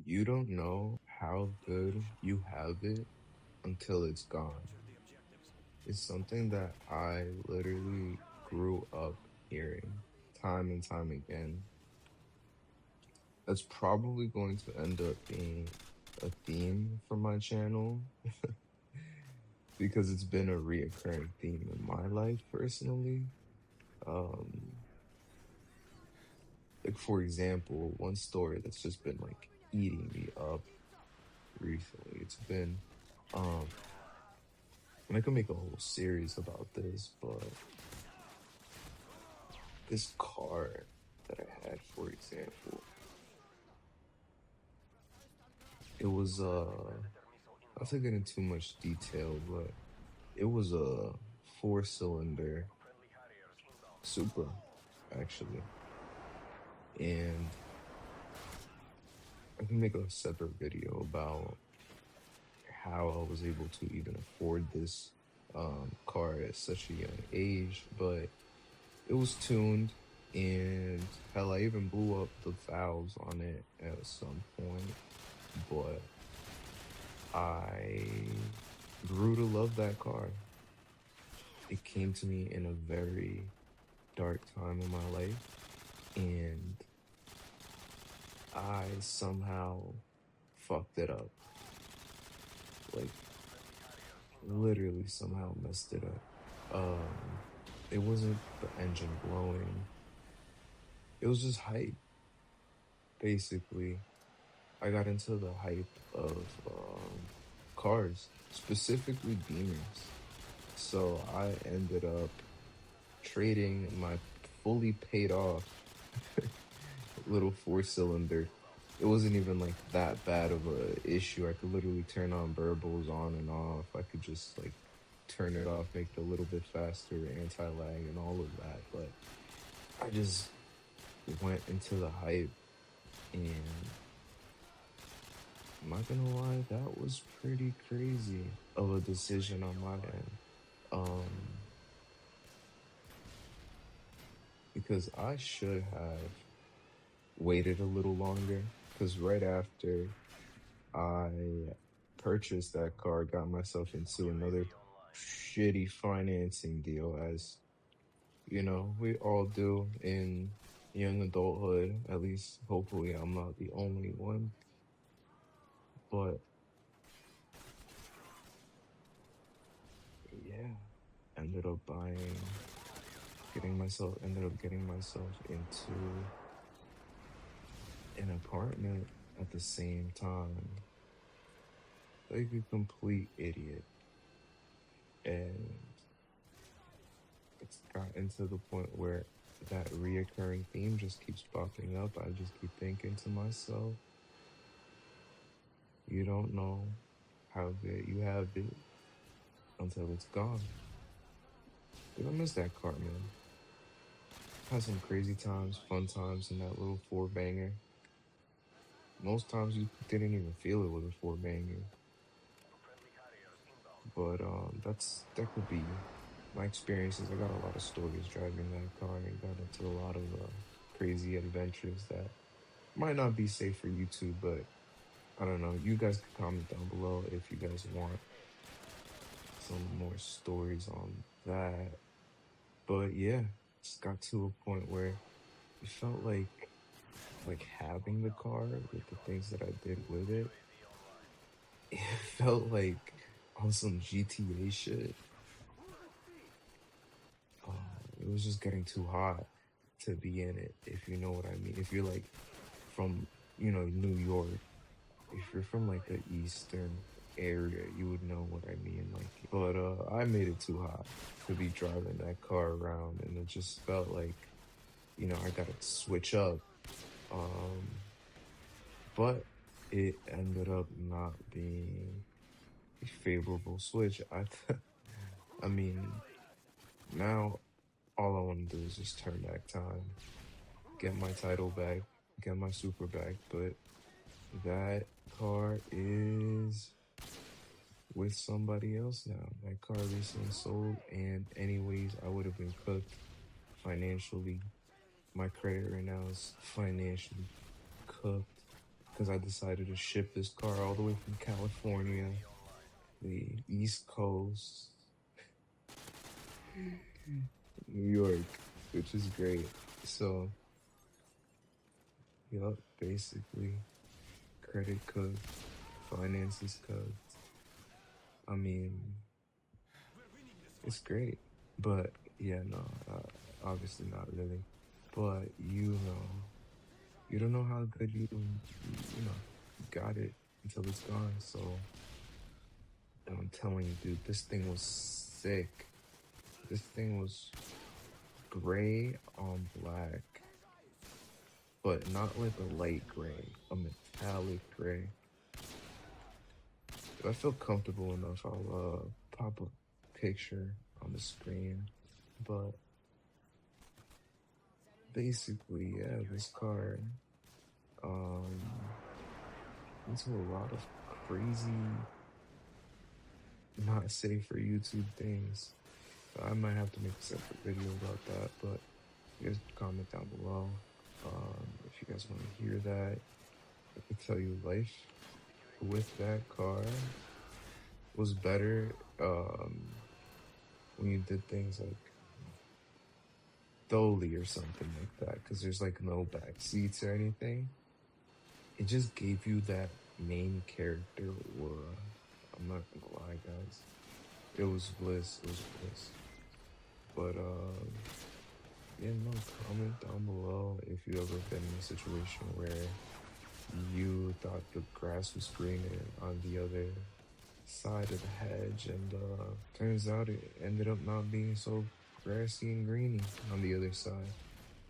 You don't know how good you have it until it's gone. It's something that I literally grew up hearing time and time again. That's probably going to end up being a theme for my channel because it's been a reoccurring theme in my life personally. Um, like for example, one story that's just been like eating me up recently. It's been um and I could make a whole series about this, but this car that I had, for example, it was not to get into too much detail, but it was a four-cylinder Supra, actually. And I can make a separate video about how I was able to even afford this car at such a young age, but it was tuned, and hell, I even blew up the valves on it at some point, but I grew to love that car. It came to me in a very dark time in my life, and I somehow fucked it up. Like, literally somehow messed it up. Um, it wasn't the engine blowing. It was just hype, basically. I got into the hype of cars, specifically Beamers. So I ended up trading my fully paid off little four-cylinder. It wasn't even like that bad of a issue. I could literally turn on Burbos on and off. I could just like turn it off, make it a little bit faster, anti-lag and all of that. But I just went into the hype, and I'm not gonna lie, that was pretty crazy of a decision on my end. Um, because I should have waited a little longer. Because right after I purchased that car, got myself into another shitty financing deal, as you know, we all do in young adulthood. At least, hopefully, I'm not the only one. But yeah, ended up ended up getting myself into an apartment at the same time, like a complete idiot. And it's gotten to the point where that reoccurring theme just keeps popping up. I just keep thinking to myself, you don't know how good you have it until it's gone. Dude, I miss that car, man. Had some crazy times, fun times in that little four banger. Most times you didn't even feel it was a four banger. But that could be my experiences. I got a lot of stories driving that car and got into a lot of crazy adventures that might not be safe for YouTube, but I don't know. You guys can comment down below if you guys want some more stories on that. But yeah, just got to a point where it felt like having the car with the things that I did with it, it felt like on some GTA shit. It was just getting too hot to be in it, if you know what I mean. If you're like from, New York, if you're from like the eastern area, you would know what I mean. But I made it too hot to be driving that car around, and it just felt like, I gotta switch up. Um, but it ended up not being a favorable switch. I mean, now all I want to do is just turn back time, get my title back, get my super back, but that car is with somebody else now. That car recently sold, and anyways, I would have been cooked financially. My credit right now is financially cooked. because I decided to ship this car all the way from California, the East Coast, New York, which is great. So, yup, basically, credit cooked, finances cooked. I mean, it's great. But, yeah, no, obviously not really. But, you don't know how good got it until it's gone. So, I'm telling you, dude, this thing was sick. This thing was gray on black, but not like a light gray, a metallic gray. If I feel comfortable enough, I'll pop a picture on the screen. But basically, yeah, this car um into a lot of crazy, not safe for YouTube things. I might have to make a separate video about that, but you guys comment down below if you guys want to hear that. I can tell you life with that car was better when you did things like Dolly or something like that, because there's like no back seats or anything. It just gave you that main character aura. I'm not gonna lie, guys. It was bliss. It was bliss. But yeah, no, comment down below if you ever been in a situation where you thought the grass was greener on the other side of the hedge, and turns out it ended up not being so grassy and greeny on the other side.